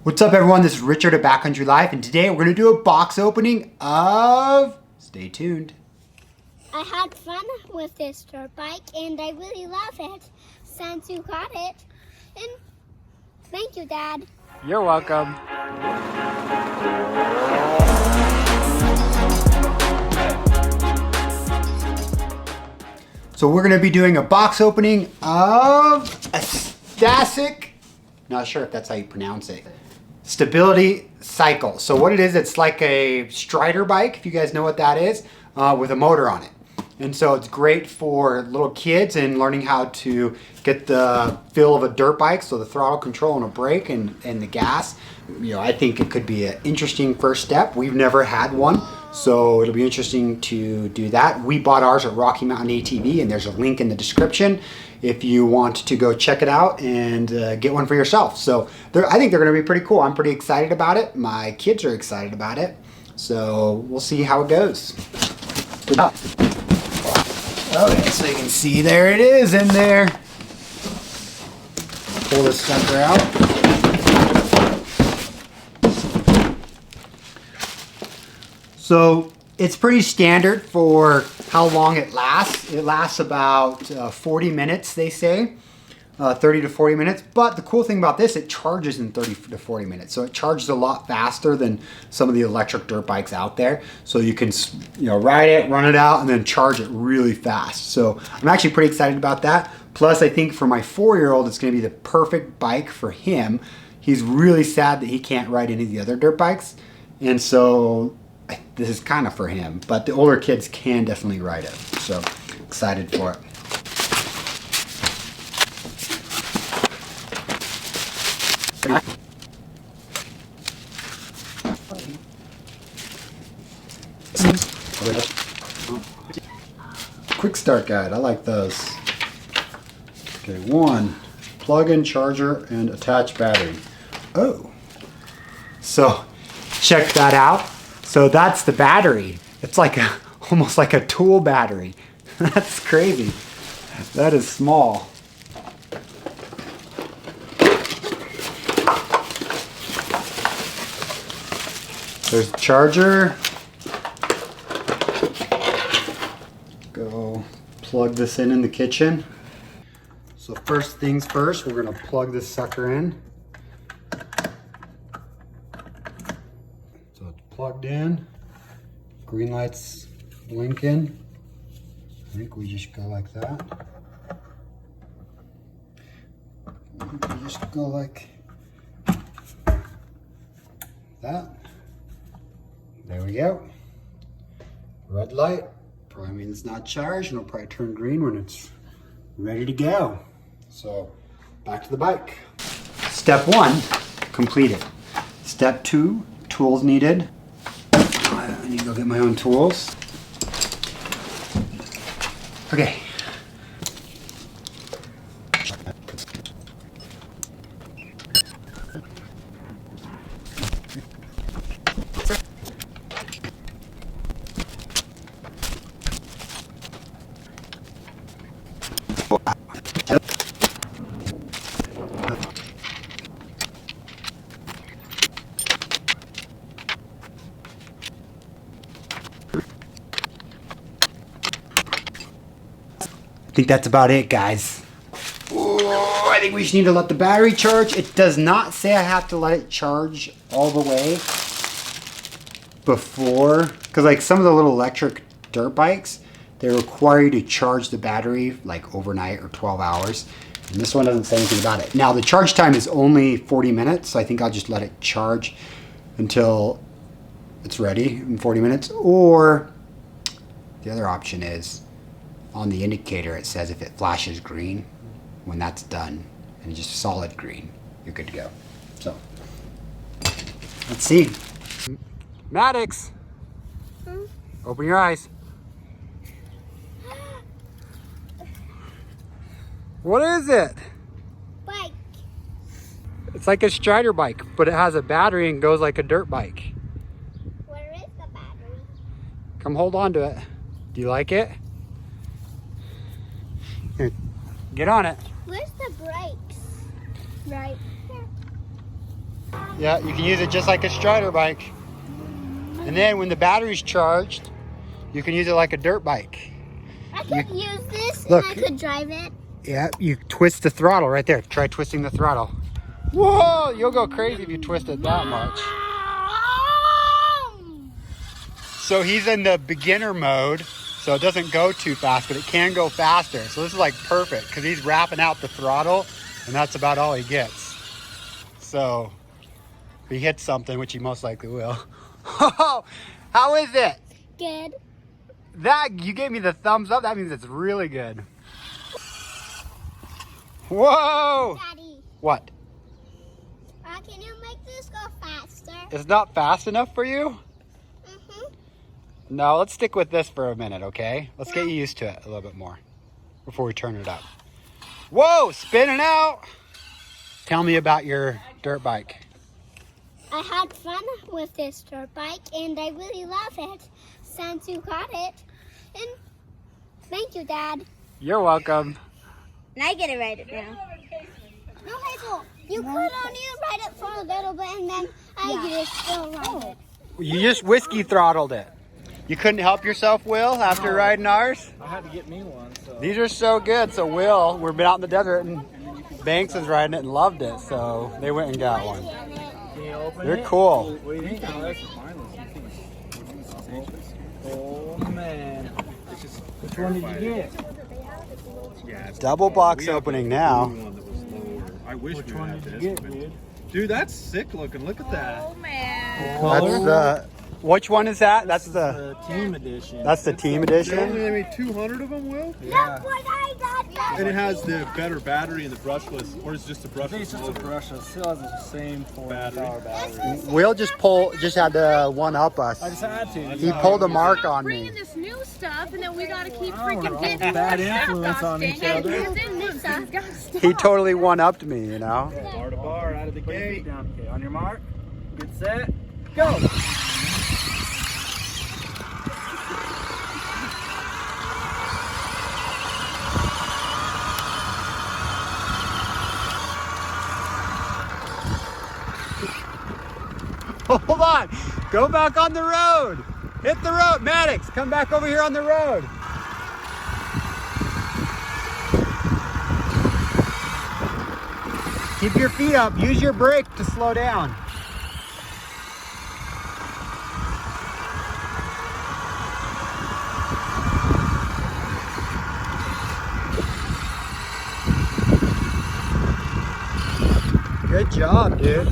What's up everyone, this is Richard at BACKCOUNTRY Life, and today we're going to do a box opening of, stay tuned. I had fun with this dirt bike and I really love it since you got it. And thank you, Dad. You're welcome. So we're going to be doing a box opening of a Stacyc, not sure if that's how you pronounce it, stability cycle. So what it is, it's like a strider bike, if you guys know what that is, with a motor on it. And so it's great for little kids and learning how to get the feel of a dirt bike, so the throttle control and a brake and the gas. You know, I think it could be an interesting first step. We've never had one, so it'll be interesting to do that. We bought ours at Rocky Mountain ATV, and there's a link in the description if you want to go check it out and get one for yourself. So I think they're going to be pretty cool. I'm pretty excited about it. My kids are excited about it. So we'll see how it goes. Okay, so you can see there it is in there. Pull this sucker out. So it's pretty standard for how long it lasts. It lasts about 40 minutes, they say. 30 to 40 minutes. But the cool thing about this, it charges in 30 to 40 minutes. So it charges a lot faster than some of the electric dirt bikes out there. So you can, ride it, run it out, and then charge it really fast. So I'm actually pretty excited about that. Plus, I think for my 4-year-old, it's going to be the perfect bike for him. He's really sad that he can't ride any of the other dirt bikes. And so this is kind of for him. But the older kids can definitely ride it. So excited for it. Quick start guide, I like those. Okay, 1, plug-in charger and attach battery. Oh, so check that out. So that's the battery. It's like almost like a tool battery. That's crazy. That is small. There's the charger. Go plug this in the kitchen. So first things first, we're gonna plug this sucker in. So it's plugged in. Green light's blinking. I think we just go like that. I think we just go like that. There we go. Red light probably means it's not charged, and it'll probably turn green when it's ready to go. So back to the bike. Step 1 completed. Step 2, tools needed. I need to go get my own tools. Okay. I think that's about it, guys. Ooh, I think we just need to let the battery charge. It does not say I have to let it charge all the way before, because like some of the little electric dirt bikes, they require you to charge the battery like overnight or 12 hours. And this one doesn't say anything about it. Now the charge time is only 40 minutes, so I think I'll just let it charge until it's ready in 40 minutes. Or the other option is, on the indicator it says if it flashes green, when that's done, and just solid green, you're good to go. So, let's see. Maddox! Open your eyes. What is it? Bike. It's like a strider bike, but it has a battery and goes like a dirt bike. Where is the battery? Come hold on to it. Do you like it? Here, get on it. Where's the brakes? Right here. Yeah, you can use it just like a strider bike. And then when the battery's charged, you can use it like a dirt bike. I could use this Look. and I could drive it. Yeah, you twist the throttle right there. Try twisting the throttle. Whoa, you'll go crazy if you twist it that much. So he's in the beginner mode, so it doesn't go too fast, but it can go faster. So this is like perfect because he's wrapping out the throttle and that's about all he gets. So if he hits something, which he most likely will. How is it? Good. That, you gave me the thumbs up, that means it's really good. Whoa! Daddy, What? can you make this go faster? It's not fast enough for you? Mm-hmm. No, let's stick with this for a minute, okay? Let's get you used to it a little bit more before we turn it up. Whoa, spinning out! Tell me about your dirt bike. I had fun with this dirt bike and I really love it since you got it. And thank you, Dad. You're welcome. And I get to ride it now. No, Hazel, you could only ride it for a little bit and then I get to still ride it. You just whiskey throttled it. You couldn't help yourself, Will, after riding ours? I had to get me one. So. These are so good. So Will, we've been out in the desert and Banks was riding it and loved it. So they went and got one. Can you open They're it? cool. What do you think? Oh man. Which one did you get? Yeah, it's Double box we have opening the now. blue one that was lower. I wish Which we one had did you this, get, but- dude? Dude, that's sick looking. Look at that. Oh man. That's the, which one is that? That's the, The team edition. that's the team They edition. only made 200 of them, Will? Yeah. Look what I got. And it has the better battery and the brushless, or it's just a I think it's brushless just a motor. brush. It still has the same 4 Battery. power battery. Will just had to one up us. I just had to. He pulled a mark on Bringing me. this new stuff, and then we gotta keep Oh, we're freaking all getting bad more stuff. influence Gosh on dang each it. other. Because then Luke's got stuff. He totally one upped me, you know? Bar to bar, out of the Put your feet gate. down. Okay, on your mark. Get set. Go. Hold on. Go back on the road. Hit the road. Maddox, come back over here on the road. Keep your feet up. Use your brake to slow down. Good job, dude.